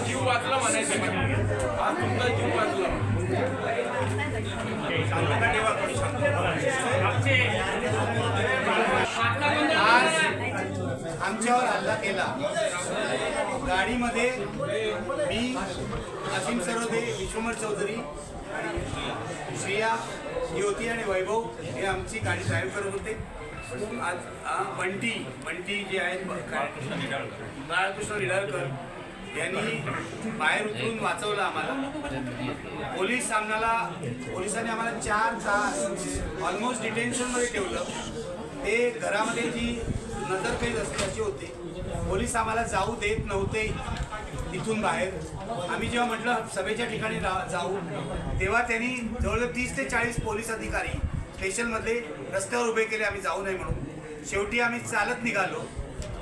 जीव वाचला म्हणायचं जीव वाचला आमच्यावर हल्ला केला। गाडीमध्ये मी, असीम सरोदे, विश्वमर चौधरी आणि श्रेया ज्योती आणि वैभव हे आमची गाडी ड्राईव्ह करत होते। आज बंटी जे आहेत बाळकृष्ण निडाळकर यांनी बाहेर उतरून वाचवलं आम्हाला। पोलिसांनी आम्हाला 4 तास ऑलमोस्ट डिटेन्शनमध्ये ठेवलं। ते घरामध्ये जी नजरकैद असल्याचे होते। पोलीस आम्हाला जाऊ देत नव्हते इथून बाहेर। आम्ही जेव्हा म्हटलं सभेच्या ठिकाणी जाऊ तेव्हा त्यांनी जवळजवळ 30 ते 40 पोलीस अधिकारी स्टेशनमध्ये रस्त्यावर उभे केले आम्ही जाऊ नये म्हणून। शेवटी आम्ही चालत निघालो।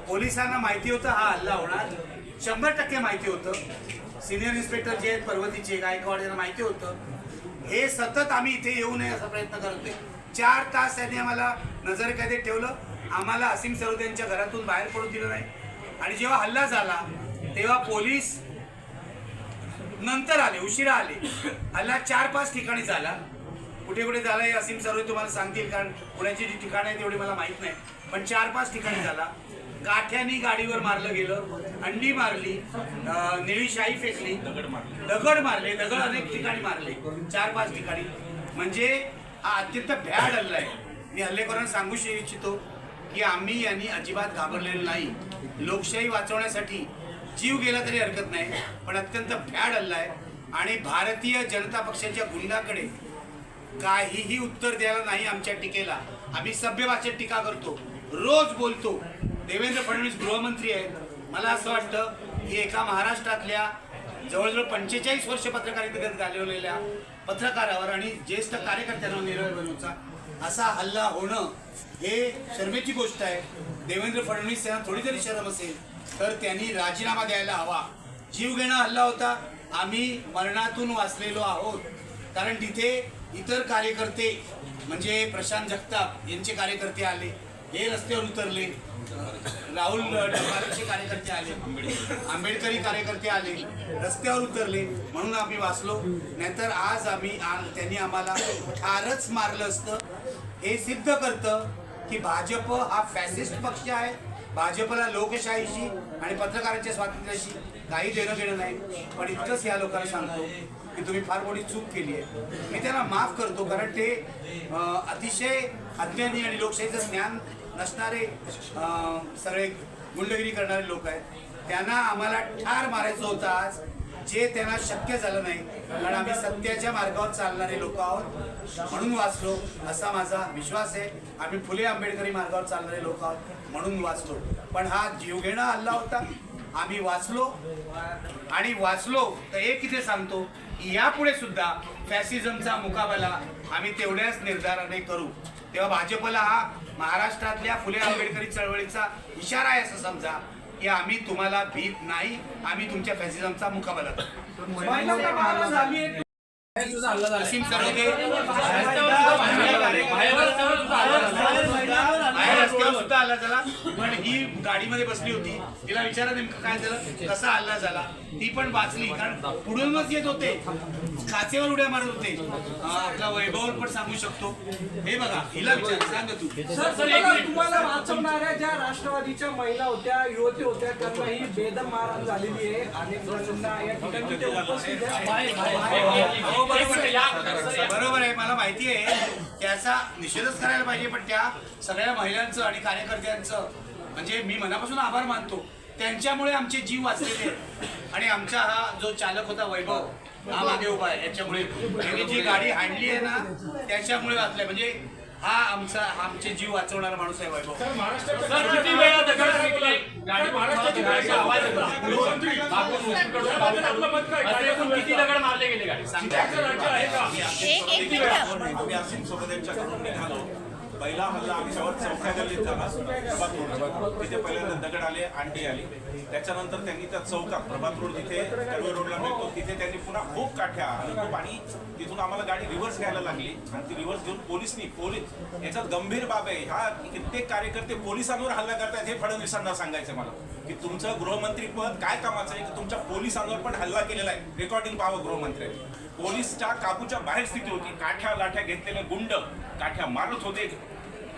पोलिसांना माहिती होतं हा हल्ला होणार, 100% माहिती होतं। सिनियर इन्स्पेक्टर जे आहेत पर्वतीचे गायकवाड यांना माहिती होतं। हे सतत आम्ही इथे येऊ नये असा प्रयत्न करतोय। 4 तास त्यांनी आम्हाला नजरकैदेत ठेवलं। आम्हाला असीम सरोदे यांच्या घरातून बाहेर पडू दिलं नाही। आणि जेव्हा हल्ला झाला तेव्हा पोलीस नंतर आले, उशिरा आले। हल्ला 4-5 ठिकाणी झाला। कुठे कुठे झाला हे असीम सरोदे तुम्हाला सांगतील, कारण पुण्याची जी ठिकाणं आहेत तेवढी मला माहीत नाही, पण 4-5 ठिकाणी झाला। गाठ्यानी गाडीवर मारलं गेलं, अंडी मारली, निळी शाई फेकली, दगड मारले, दगड अनेक ठिकाणी मारले, 4-5 ठिकाणी। म्हणजे हा अत्यंत भ्याड हल्ला आहे। मी हल्लेखोरांना सांगू इच्छितो की आम्ही यांनी अजिबात घाबरलेलं नाही। लोकशाही वाचवण्यासाठी जीव गेला तरी हरकत नाही, पण अत्यंत भ्याड हल्ला आहे। आणि भारतीय जनता पक्षाच्या गुंडाकडे काहीही उत्तर द्यायला नाही आमच्या टीकेला। आम्ही सभ्य भाषेत टीका करतो, रोज बोलतो। देवेंद्र फडणवीस गृहमंत्री आहेत। मला असं वाटतं की एका महाराष्ट्रातल्या जवळजवळ 45 वर्ष पत्रकारितेत घालवलेल्या पत्रकारावर आणि ज्येष्ठ कार्यकर्त्यांवर निर्णय बनवचा असा हल्ला होणं हे शर्मेची गोष्ट आहे। देवेंद्र फडणवीस यांना थोडी जरी शरम असेल तर त्यांनी राजीनामा द्यायला हवा। जीवघेणा हल्ला होता, आम्ही मरणातून वाचलेलो आहोत। कारण तिथे इतर कार्यकर्ते म्हणजे प्रशांत जगताप यांचे कार्यकर्ते आले, हे रस्त्यावर उतरले, राहुल डबारेचे कार्यकर्ते आले, आंबेडकरी कार्यकर्ते आले, रस्त्यावर उतरले, म्हणून आम्ही वाचलो। नाहीतर आज त्यांनी आम्हाला ठारच मारलं असतं। हे सिद्ध करतं की भाजप हा फॅसिस्ट पक्ष आहे। भाजपला लोकशाहीशी आणि पत्रकारांच्या स्वातंत्र्याशी काही देणं घेणं नाही। पण इतकंच या लोकांना सांगतो की तुम्ही फार मोठी चूक केली आहे। मी त्यांना माफ करतो, कारण ते अतिशय अज्ञानी आणि लोकशाहीचं ज्ञान नसणारे सगळे गुंडगिरी करणारे लोक आहेत। त्यांना आम्हाला ठार मारायचं होतं आज, जे त्यांना शक्य झालं नाही, कारण आम्ही सत्याच्या मार्गावर चालणारे लोक आहोत म्हणून वाचलो असा माझा विश्वास आहे। आम्ही फुले आंबेडकरी मार्गावर चालणारे लोक आहोत म्हणून वाचलो। पण हा जीवघेणा हल्ला होता, आम्ही वाचलो। आणि वाचलो तर एक इथे सांगतो की यापुढे सुद्धा फॅसिझमचा मुकाबला आम्ही तेवढ्याच निर्धाराने करू। तेव्हा भाजपला हा महाराष्ट्रातल्या फुले आंबेडकरी चळवळीचा इशारा आहे असं समजा की आम्ही तुम्हाला भीत नाही, आम्ही तुमच्या फॅसिझमचा मुकाबला करू। असीम सरोदे सुद्धा हल्ला झाला, पण ही गाडीमध्ये बसली होती, तिला विचारा नेमकं काय झालं, कसा हल्ला झाला, ती पण वाचली, कारण पुढूनच येत होते, काचेवर उड्या मारत होते। आपला वैभव पण सांगू शकतो। हे बघा, हिला विचार, सांग तू। तुम्हाला वाचवणाऱ्या ज्या राष्ट्रवादीच्या महिला होत्या, युवती होत्या, त्यांना ही बेदम मारहाण झालेली आहे। अनेक जणांना या ठिकाणी ते उपस्थित आहेत। बरोबर आहे, मला माहिती आहे, त्याचा निषेधच करायला पाहिजे। पण त्या सगळ्या महिलांचं आणि कार्यकर्त्यांचं म्हणजे मी मनापासून आभार मानतो त्यांच्यामुळे आमचे जीव वाचलेले आहेत आणि आमचा हा जो चालक होता वैभव हा मागे उभा आहे याच्यामुळे त्यांनी जी गाडी आणली आहे ना त्याच्यामुळे वाचलाय म्हणजे हा आमचे जीव वाचवणारा माणूस आहे वैभव. सर किती वेळा दगड फेकले गाडी महाराष्ट्राची गाडीचा आवाज येतो असे एकूण किती दगड मारले गेले गाडी राज्य आहे का किती वेळा आम्ही असीम सोबत यांच्याकडून निघालो. पहिला हल्ला आमच्यावर चौथ्या गल्लीत झाला प्रभात रोड तिथे पहिल्यांदा दगड आले अंडी आली. त्याच्यानंतर त्यांनी त्या चौकात प्रभात रोड जिथे कर्वे रोडला मिळतो तिथे त्यांनी पुन्हा खूप काठ्या आणि तिथून आम्हाला गाडी रिव्हर्स घ्यायला लागली आणि ती रिव्हर्स घेऊन पोलीस याच्यात गंभीर बाब आहे. ह्या कित्येक कार्यकर्ते पोलिसांवर हल्ला करतात हे फडणवीसांना सांगायचं मला की तुमचं गृहमंत्री पद काय कामाचं आहे की तुमच्या पोलिसांवर पण हल्ला केलेला आहे. रेकॉर्डिंग पाहावं गृहमंत्र्यांनी. पोलीसच्या काबूच्या बाहेर स्थिती होती. काठ्या लाठ्या घेतलेले गुंड काठ्या मारत होते.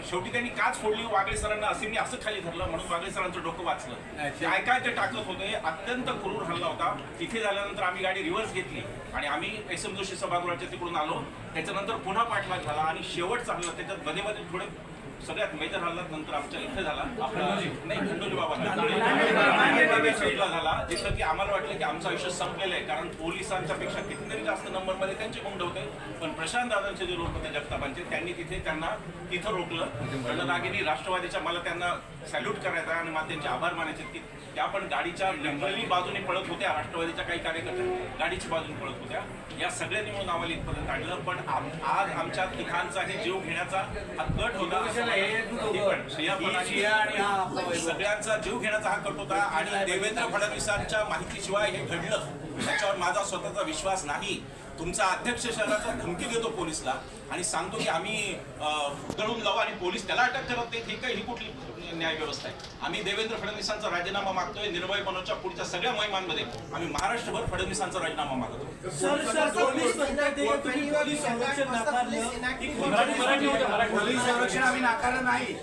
शेवटी त्यांनी काच फोडली. वागळे सरांना असीमने असं खाली धरलं म्हणून वागळे सरांचं डोकं वाचलं. काय काय ते टाकत होते. अत्यंत क्रूर हल्ला होता. तिथे झाल्यानंतर आम्ही गाडी रिव्हर्स घेतली आणि आम्ही SM जोशी सभागृहाच्या तिकडून आलो. त्याच्यानंतर पुन्हा पाठलाग झाला आणि शेवटचा हल्ला त्याच्यात मध्ये मध्ये थोडे सगळ्यात मेजर हल्ला नंतर आमच्या इथे झाला आपला नाही खंडोजी बाबा झाला जिथं की आम्हाला वाटलं की आमचं आयुष्य संपलेलं आहे कारण पोलिसांच्या पेक्षा कितीतरी जास्त नंबरमध्ये त्यांचे गुंड होते. पण प्रशांत दादांचे जे लोक होते जगतापांचे त्यांनी त्यांना तिथं रोखलं. रणरागिनी राष्ट्रवादीच्या मला त्यांना सॅल्यूट करायचा आणि मला त्यांचे आभार मानायचे की त्या पण गाडीच्या लिबरली बाजूने पळत होत्या. राष्ट्रवादीच्या काही कार्यकर्ते गाडीची बाजूने पळत होत्या. या सगळ्यांनी म्हणून आम्हाला इथपर्यंत आणलं. पण आज आमच्या तिघांचा हे जीव घेण्याचा हा कट होता. सगळ्यांचा जीव घेण्याचा हा कट होता आणि देवेंद्र फडणवीसांच्या माहितीशिवाय हे घडलं त्याच्यावर माझा स्वतःचा विश्वास नाही. तुमचा अध्यक्ष शहराचा धमकी देतो पोलिसला आणि सांगतो की आम्ही गळून लावू आणि पोलीस त्याला अटक करत नाही. ठीक आहे, ही कुठली न्याय व्यवस्था आहे. आम्ही देवेंद्र फडणवीसांचा राजीनामा मागतोय. निर्भय बनवच्या पुढच्या सगळ्या मोहिमांमध्ये आम्ही महाराष्ट्रभर फडणवीसांचा राजीनामा मागतो. पोलीस संरक्षण आम्ही नाकारलं नाही.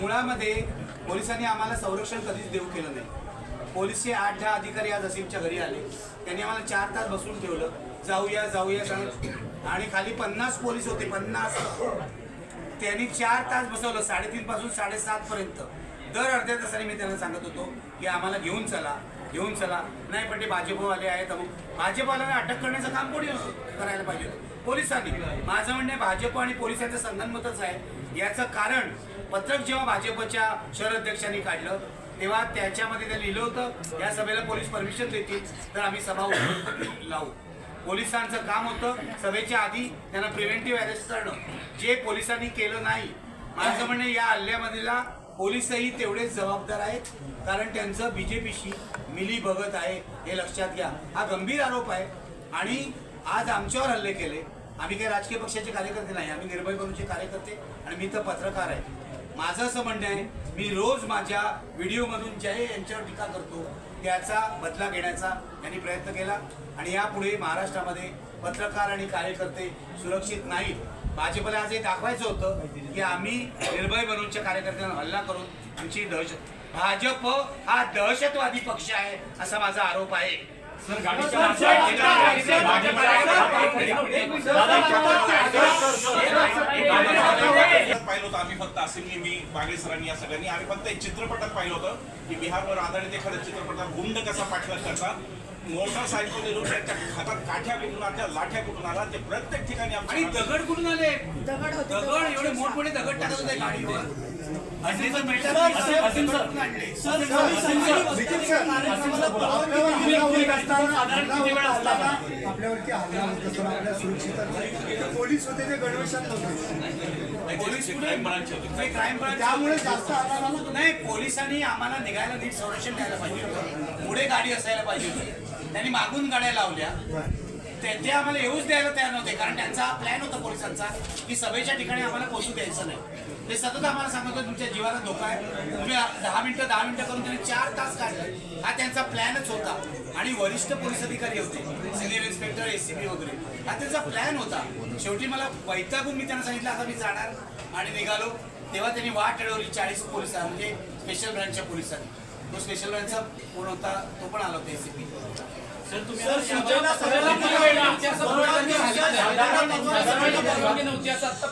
मुळामध्ये पोलिसांनी आम्हाला संरक्षण कधीच देऊ केलं नाही. पोलीसचे 8-10 अधिकारी आज असीमच्या घरी आले. त्यांनी आम्हाला 4 तास बसून ठेवलं. जाऊया सांगत आणि खाली 50 पोलीस होते. 50 त्यांनी 4 तास बसवलं 3:30 पासून 7:30 पर्यंत. दर अर्ध्या तासाने मी त्यांना सांगत होतो की आम्हाला घेऊन चला. नाही पण ते भाजपवाले आहेत. भाजपवाल्यांना अटक करण्याचं काम कोणी करायला पाहिजे पोलिसांनी. माझं म्हणणं भाजप आणि पोलिसांचं संगनमतच आहे. याचं कारण पत्रक जेव्हा भाजपच्या शहर अध्यक्षांनी काढलं तेव्हा त्याच्यामध्ये त्यांनी लिहिलं होतं या सभेला पोलीस परमिशन देतील तर आम्ही सभा लावू. पोलिसांचं काम होतं सभेच्या आधी त्यांना प्रिव्हेंटिव्ह अरेस्ट करणं, जे पोलिसांनी केलं नाही. माझं म्हणणं या हल्ल्यामधला पोलीसही तेवढेच जबाबदार आहेत कारण त्यांचं बीजेपीशी मिली बघत आहे हे लक्षात घ्या. हा गंभीर आरोप आहे आणि आज आमच्यावर हल्ले केले. आम्ही काही राजकीय पक्षाचे कार्यकर्ते नाही, आम्ही निर्भय बनूचे कार्यकर्ते आणि मी तर पत्रकार आहे. माझं असं म्हणणं आहे मी रोज माझ्या व्हिडिओमधून जे यांच्यावर टीका करतो त्याचा बदला घेण्याचा यांनी प्रयत्न केला आणि यापुढे महाराष्ट्रामध्ये पत्रकार आणि कार्यकर्ते सुरक्षित नाहीत. भाजपला आज हे दाखवायचं होतं की आम्ही निर्भय बनूच्या कार्यकर्त्यांना हल्ला करून आमची दहशत भाजप हा दहशतवादी पक्ष आहे असा माझा आरोप आहे. पाहिलं होतं आम्ही फक्त असीमनी मी वागळे सरांनी या सगळ्यांनी आम्ही फक्त एक चित्रपटात पाहिलं होतं की बिहारवर आधारित एखाद्या चित्रपटात गुंड कसा पाठलाग करतात. मोटरसायकल लोक त्यांच्या हातात काठ्या कुठून आल्या लाठ्या कुठून आला ते प्रत्येक ठिकाणी आणि दगड कुठून आले. दगड एवढे मोठमोठे दगड टाकत होते गाडीवर. आपल्यावरती हल्ला होत असताना आपल्या सुरक्षितता पोलीस होते ते गणवेशात होते. पोलीस क्राईम ब्रांच त्यामुळे जास्त नाही. पोलिसांनी आम्हाला निघायला नीट संरक्षण द्यायला पाहिजे होतं. पुढे गाडी असायला पाहिजे होती. त्यांनी मागून गाड्या लावल्या. ते आम्हाला येऊच द्यायला तयार नव्हते कारण त्यांचा प्लॅन होता पोलिसांचा की सभेच्या ठिकाणी आम्हाला पोहोचू द्यायचं नाही. ते सतत आम्हाला सांगत होते तुमच्या जीवाला धोका आहे. तुम्ही 10 मिनिटं करून त्यांनी 4 तास काढले. हा त्यांचा प्लॅनच होता आणि वरिष्ठ पोलीस अधिकारी होते सिनियर इन्स्पेक्टर ACP वगैरे. हा त्यांचा प्लॅन होता. शेवटी मला वैतागून मी त्यांना सांगितलं आता मी जाणार आणि निघालो तेव्हा त्यांनी वाट अडवली 40 पोलिसांनी म्हणजे स्पेशल ब्रँचच्या पोलिसांनी. तो स्पेशल ब्रँचचा कोण होता तो पण आला होता एसीपी.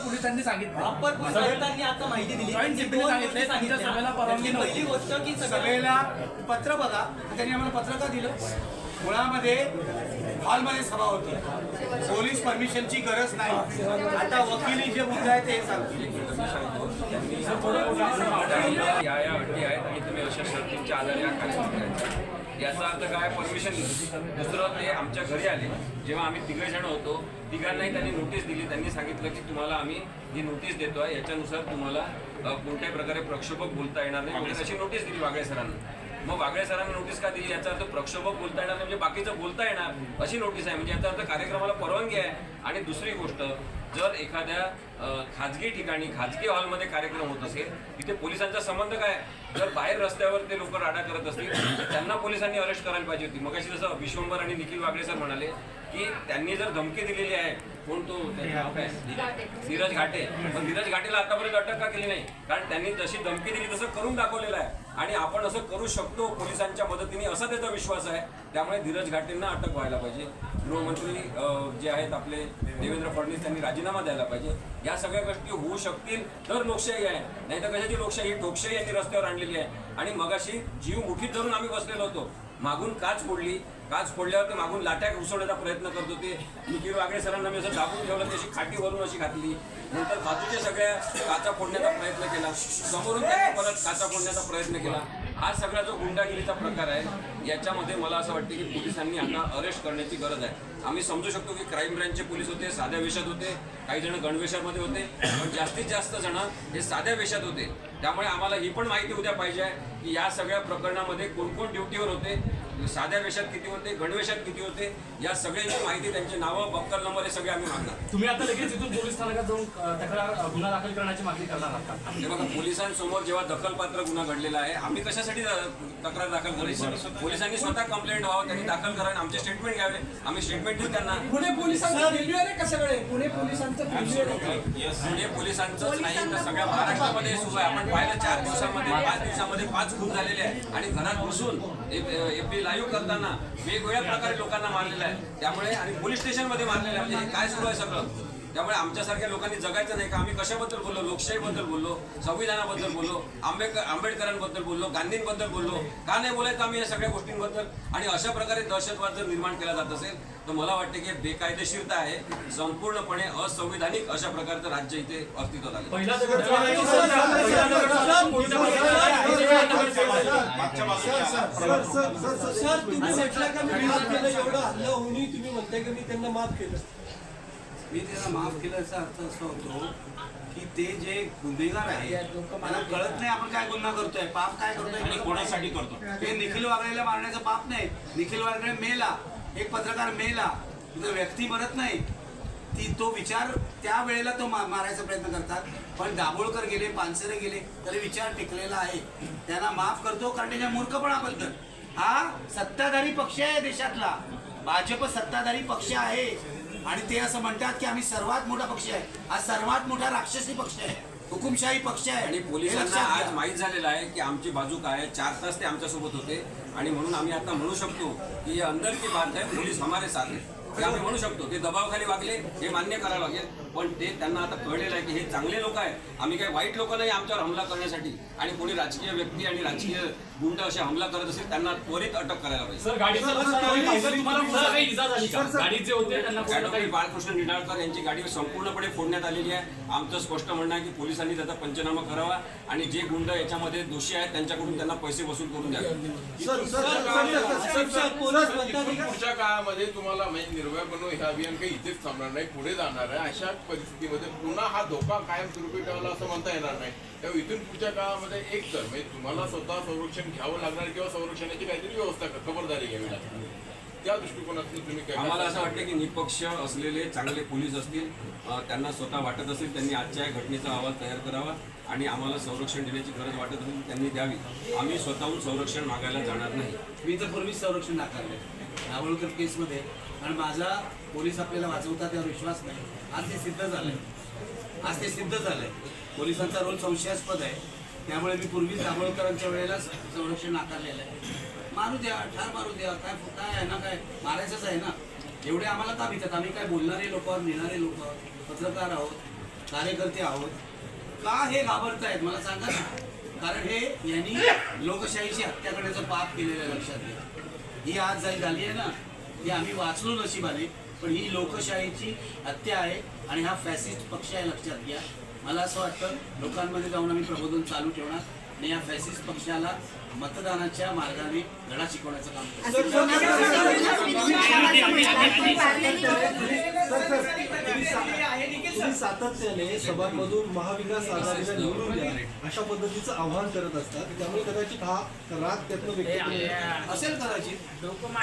पोलिसांनी सांगितलं आता माहिती दिली पहिली गोष्ट की सभेला पत्र बघा, त्यांनी आम्हाला पत्र का दिलं? मुळामध्ये हॉलमध्ये सभा होती, पोलीस परमिशनची गरज नाही. आता वकिली जे मुद्दे आहेत ते सांगतील. या अटी आहेत आणि तुम्ही अशा शर्तींच्या आधारे हा कार्यक्रम करायचा. याचा अर्थ काय, परमिशन दुसरं ते आमच्या घरी आले जेव्हा आम्ही तिघजण होतो, तिघांनाही त्यांनी नोटीस दिली. त्यांनी सांगितलं की तुम्हाला आम्ही ही नोटीस देतोय, याच्यानुसार तुम्हाला कोणत्याही प्रकारे प्रक्षोभक बोलता येणार नाही वगैरे अशी नोटीस दिली वागळे सरांना. मग वागळे सरांनी नोटीस का दिली? याचा अर्थ प्रक्षोभक बोलता येणार म्हणजे बाकीचं बोलता येणार अशी नोटीस आहे. म्हणजे याचा अर्थ कार्यक्रमाला परवानगी आहे. आणि दुसरी गोष्ट, जर एखाद्या खाजगी ठिकाणी खाजगी हॉलमध्ये कार्यक्रम होत असेल तिथे पोलिसांचा संबंध काय? जर बाहेर रस्त्यावर ते लोक राडा करत असतील तर त्यांना पोलिसांनी अरेस्ट करायला पाहिजे होती. मग अशी जसं विश्वंभर आणि निखिल वागळे सर म्हणाले की त्यांनी जर धमकी दिलेली आहे, कोण तो नाव काय, धीरज घाटे, पण धीरज घाटेला आतापर्यंत अटक का केली नाही? कारण त्यांनी जशी धमकी दिली तसं करून दाखवलेलं आहे आणि आपण असं करू शकतो पोलिसांच्या मदतीने असा त्याचा विश्वास आहे. त्यामुळे धीरज घाटेंना अटक व्हायला पाहिजे. गृहमंत्री जे आहेत आपले देवेंद्र फडणवीस त्यांनी राजीनामा द्यायला पाहिजे. या सगळ्या गोष्टी होऊ शकतील तर लोकशाही आहे, नाही तर कशाची लोकशाही? ठोकशाही यांनी रस्त्यावर आणलेली आहे. आणि मगाशी जीव मुठीत धरून आम्ही बसलेलो होतो, मागून काच फोडली, काच फोडल्यावर ते मागून लाट्या घुसवण्याचा प्रयत्न करत होते. निखिल वागळे सरांना मी असं दाबून ठेवलं, त्याची खाटीवरून अशी घातली. नंतर बाजूच्या सगळ्या काचा फोडण्याचा प्रयत्न केला, समोरून त्यांनी परत काचा फोडण्याचा प्रयत्न केला. हा सगळा जो गुंडागिरीचा प्रकार आहे याच्यामध्ये मला असं वाटतं की पोलिसांनी आता अरेस्ट करण्याची गरज आहे. आम्ही समजू शकतो की क्राईम ब्रँचचे पोलीस होते, साध्या वेशात होते, काही जण गणवेशामध्ये होते, पण जास्तीत जास्त जण हे साध्या वेशात होते. त्यामुळे आम्हाला ही पण माहिती उद्या पाहिजे आहे की या सगळ्या प्रकरणामध्ये कोण कोण ड्युटीवर होते, साध्या वेशात किती होते, गणवेशात किती होते, या सगळ्यांची माहिती, त्यांचे नावं, बक्कल नंबर हे सगळे आम्ही मागणार. तुम्ही आता लगेच इथून पोलीस स्थानकात जाऊन तक्रार गुन्हा दाखल करण्याची मागणी करणार आहात का? हे बघा, पोलिसांसमोर जेव्हा दखलपात्र गुन्हा घडलेला आहे, आम्ही कशासाठी तक्रार दाखल करायची? पोलिसांनी स्वतः कंप्लेंट व्हावं, त्यांनी दाखल करा आणि आमचे स्टेटमेंट घ्यावे. आम्ही स्टेटमेंट देऊ त्यांना. पुणे पोलिसांचं फेल्युअर आहे का सगळे? पुणे पोलिसांचं फेल्युअर आहे. पुणे पोलिसांचंच नाही तर सगळ्या महाराष्ट्रामध्ये सुरू आहे. आपण पाहिलं 4 दिवसामध्ये 5 दिवसामध्ये 5 खून झालेले आहे आणि घरात बसून एफबी लाईव्ह करताना वेगवेगळ्या प्रकारे लोकांना मारलेलं आहे. त्यामुळे आणि पोलीस स्टेशनमध्ये मारलेलं आहे. म्हणजे हे काय सुरू आहे सगळं? त्यामुळे आमच्यासारख्या लोकांनी जगायचं नाही का? आम्ही कशाबद्दल बोललो? लोकशाहीबद्दल बोललो, संविधानाबद्दल बोललो, आंबेडकरांबद्दल बोललो, गांधींबद्दल बोललो. का नाही बोलायचं आम्ही या सगळ्या गोष्टींबद्दल? आणि अशा प्रकारे दहशतवाद जर निर्माण केला जात असेल तर मला वाटते की बेकायदेशीरता आहे, संपूर्णपणे असंविधानिक अशा प्रकारचं राज्य इथे अस्तित्वात आलं. सर तुम्ही म्हटलं का मी माफ केलं, एवढं हल्ला होऊनही तुम्ही म्हणताय की मी त्यांना माफ केलं. मी त्यांना माफ केल्याचा अर्थ असा होतो की ते जे गुन्हेगार आहे त्यांना कळत नाही आपण काय गुन्हा करतोय, पाप काय करतोय आणि कोणासाठी करतो. ते निखिल वागळेला मारण्याचं पाप नाही. निखिल वागळे मेला, एक पत्रकार मेला, व्यक्ती मरत नाही. तो विचार त्या वेळेला तो मारायचा प्रयत्न करतात. पण दाभोळकर गेले, पानसरे गेले तरी विचार टिकलेला आहे. त्यांना माफ करतो कारण त्याच्या मूर्खपणाबद्दल. हा सत्ताधारी पक्ष आहे देशातला, भाजप सत्ताधारी पक्ष आहे आणि ते असं म्हणतात की आम्ही सर्वात मोठा पक्ष आहे. हा सर्वात मोठा राक्षसी पक्ष आहे, हुकुमशाही पक्ष आहे. आणि पोलिसांना आज माहीत झालेलं आहे की आमची बाजू काय आहे. 4 तास ते आमच्यासोबत होते आणि म्हणून आम्ही आता म्हणू शकतो की हे अंदर की बात आहे, पोलीस हमारे साथ है. ते आम्ही म्हणू शकतो. ते दबावाखाली वागले हे मान्य करायला लागेल, पण ते त्यांना आता कळलेलं आहे की हे चांगले लोक आहेत. आम्ही काही वाईट लोक नाही आमच्यावर हमला करण्यासाठी. आणि कोणी राजकीय व्यक्ती आणि राजकीय गुंड असे हमला करत असेल त्यांना त्वरित अटक करायला पाहिजे. सर, काही इजा झाली का? गाडीत जे होते त्यांना ॲडव्होकेट बाळकृष्ण निडाळकर यांची गाडी संपूर्णपणे फोडण्यात आलेली आहे. आमचं स्पष्ट म्हणणं आहे की पोलिसांनी त्याचा पंचनामा करावा आणि जे गुंड याच्यामध्ये दोषी आहेत त्यांच्याकडून त्यांना पैसे वसूल करून द्यावे. पुढच्या काळामध्ये तुम्हाला निर्भय बनवून हे अभियान काही इथेच थांबणार नाही, पुढे जाणार आहे. अशा परिस्थितीमध्ये पुन्हा हा धोका कायमस्वरूपी ठेवला असं म्हणता येणार नाही. त्यामुळे इथून पुढच्या काळामध्ये एक तर म्हणजे तुम्हाला स्वतः संरक्षण घ्यावं लागणार किंवा संरक्षणाची काहीतरी व्यवस्था खबरदारी घ्यावी लागणार. त्या दृष्टिकोनातून तुम्ही काय? आम्हाला असं वाटतं की निपक्ष असलेले चांगले पोलीस असतील, त्यांना स्वतः वाटत असेल त्यांनी आजच्या या घटनेचा अहवाल तयार करावा आणि आम्हाला संरक्षण देण्याची गरज वाटत असेल त्यांनी द्यावी. आम्ही स्वतःहून संरक्षण मागायला जाणार नाही. मी तर पूर्वीच संरक्षण नाकारले दाभोळकर केसमध्ये, आणि माझा पोलीस आपल्याला वाचवतात यावर विश्वास नाही. आज ते सिद्ध झालंय. पोलिसांचा रोल संशयास्पद आहे. त्यामुळे मी पूर्वीच दाभोळकरांच्या वेळेला संरक्षण नाकारलेलं आहे. मारू द्या, ठार मारू द्या, काय काय आहे ना, काय मारायचंच आहे ना. एवढे आम्हाला का भीतात? आम्ही काय बोलणारे लोक, लिहिणारे लोक, पत्रकार आहोत, कार्यकर्ते आहोत. का हे घाबरतायत मला सांगा ना. कारण हे यांनी लोकशाहीची हत्या करण्याचं पाप केलेलं आहे, लक्षात घ्या. ही आज झाली आहे ना, ही आम्ही वाचलो नशिबाने, पण ही लोकशाहीची हत्या आहे आणि हा फॅसिस्ट पक्ष आहे, लक्षात घ्या. मला असं वाटतं लोकांमध्ये जाऊन आम्ही प्रबोधन चालू ठेवणार आणि या फॅसिस्ट पक्षाला मतदानाच्या मार्गाने धडा शिकवण्याचं काम करतो. तुम्ही सातत्याने सभांमधून महाविकास आघाडीला निवडून द्या अशा पद्धतीचं आव्हान करत असतात. त्यामुळे कदाचित हा राग त्यातनं व्यक्त केला असेल कदाचित.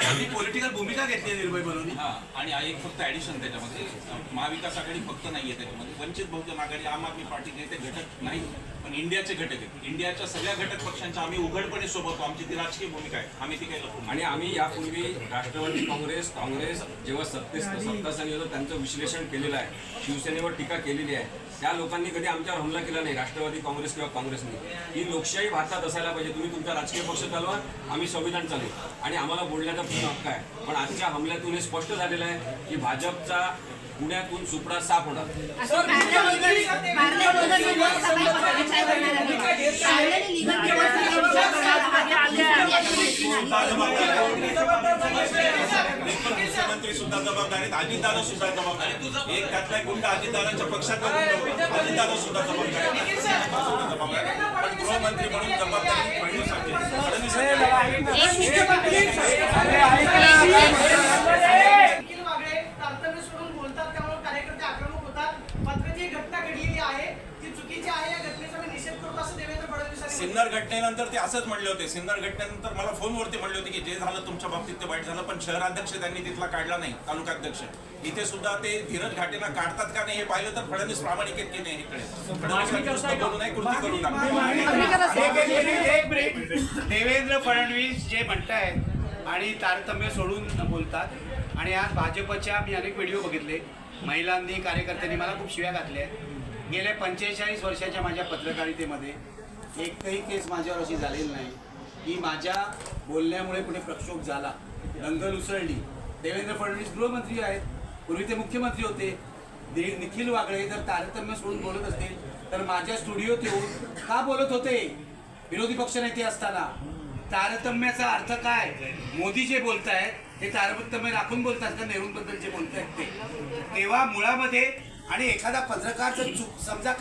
आम्ही पॉलिटिकल भूमिका घेतली आहे निर्भय बनवली. आणि एक फक्त ऍडिशन त्याच्यामध्ये महाविकास आघाडी फक्त नाहीये त्याच्यामध्ये, वंचित बहुजन आघाडी, आम आदमी पार्टीचे ते घटक नाही, पण इंडियाचे घटक आहेत. इंडियाच्या सगळ्या घटक पक्षांच्या आम्ही उघडपणे सोबत, आमची ती राजकीय भूमिका आहे, आम्ही ती काही लपवू. आणि आम्ही यापूर्वी राष्ट्रवादी काँग्रेस जेव्हा सत्तास्थानी होतं त्यांचं विश्लेषण केलेलं आहे, शिवसेनेवर टीका केलेली आहे. त्या लोकांनी कधी आमच्यावर हमला केला नाही, राष्ट्रवादी काँग्रेस किंवा काँग्रेसने. ही लोकशाही भारतात असायला पाहिजे. तुम्ही तुमचा राजकीय पक्ष चालवा, आम्ही संविधान चालू आणि आम्हाला बोलण्याचा पूर्ण हक्क आहे. पण आजच्या हमल्यातून हे स्पष्ट झालेलं आहे की भाजपचा पुण्यातून सुपडा साफ होणार. मुख्यमंत्री सुद्धा जबाबदार आहेत, अजितदादा सुद्धा जबाबदार आहेत. एक त्यातला गुंड अजितदादांच्या पक्षात अजितदादा सुद्धा जबाबदार आहेत. पण गृहमंत्री म्हणून जबाबदारी फडणवीस सोडून बोलतात, त्यामुळे कार्यकर्ते आक्रमक होतात. मात्र जी घटना घडलेली आहे ती चुकीची आहे, या घटनेचा मी निषेध करतो असं देवेंद्र फडणवीस. सिन्नर घटनेनंतर ते असंच म्हणले होते. सिन्नर घटनेनंतर मला फोनवरती म्हणले होते की जे झालं तुमच्या बाबतीत ते वाईट झालं, पण शहराध्यक्ष त्यांनी तिथला काढला नाही, तालुकाध्यक्ष. इथे सुद्धा ते धीरज घाटेला काढतात का नाही हे पाहिलं तर फडणवीस प्रामाणिक आहेत की नाही इकडे. फडणवीस बोलू नाही, कृती करून देवेंद्र फडणवीस जे म्हणतायत आणि तारतम्य सोडून बोलतात. आणि आज भाजपच्या मी अनेक व्हिडिओ बघितले, महिलांनी, कार्यकर्त्यांनी मला खूप शिव्या घातल्या आहेत. गेल्या 45 वर्षाच्या माझ्या पत्रकारितेमध्ये एकही केस माझ्यावर अशी झालेली नाही की माझ्या बोलण्यामुळे कुठे प्रक्षोभ झाला, दंगल उसळली. देवेंद्र फडणवीस गृहमंत्री आहेत, पूर्वी ते मुख्यमंत्री होते. निखिल वागळे जर तारतम्य सोडून बोलत असतील तर माझ्या स्टुडिओत येऊन का बोलत होते विरोधी पक्षनेते असताना? तारतम्याचा अर्थ काय? मोदी जे बोलतायत ते तारतम्य राखून बोलतात का नेहरूंबद्दल जे बोलतायत ते? तेव्हा मुळामध्ये आणि एखादा पत्रकार जर समजा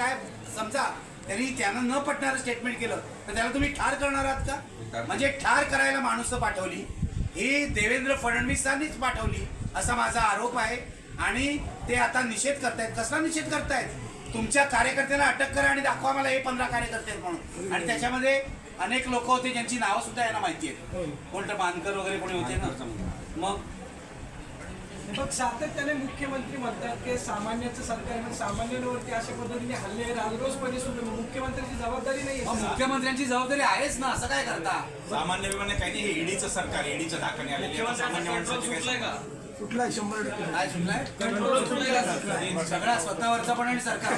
त्यांनी त्यांना न पटणारं स्टेटमेंट केलं तर त्याला तुम्ही ठार करणार आहात का? म्हणजे ठार करायला माणूस पाठवली ही देवेंद्र फडणवीसांनीच पाठवली असा माझा आरोप आहे. आणि ते आता निषेध करतायत. कसला निषेध करतायत? तुमच्या कार्यकर्त्यांना अटक करा आणि दाखवा मला हे 15 कार्यकर्ते आहेत म्हणून. आणि त्याच्यामध्ये अनेक लोक होते ज्यांची नावं सुद्धा यांना माहिती आहेत. कोणतं मानकर वगैरे कोणी होते ना. मग सातत्याने मुख्यमंत्री म्हणतात की सामान्याचं सरकार म्हणजे सामान्यांवरती अशा पद्धतीने हल्ले राजरोसपणे सुरू. मुख्यमंत्र्यांची जबाबदारी नाही. मुख्यमंत्र्यांची जबाबदारी आहेच ना, असं काय करता? सामान्य विमाने काही नाही, हे ईडीचं सरकार, ईडीच्या धाकाने आलेले सामान्य माणसाची काय कुठलाय 100% काय सुटलाय? सगळा स्वतःवरचा पण आणि सरकार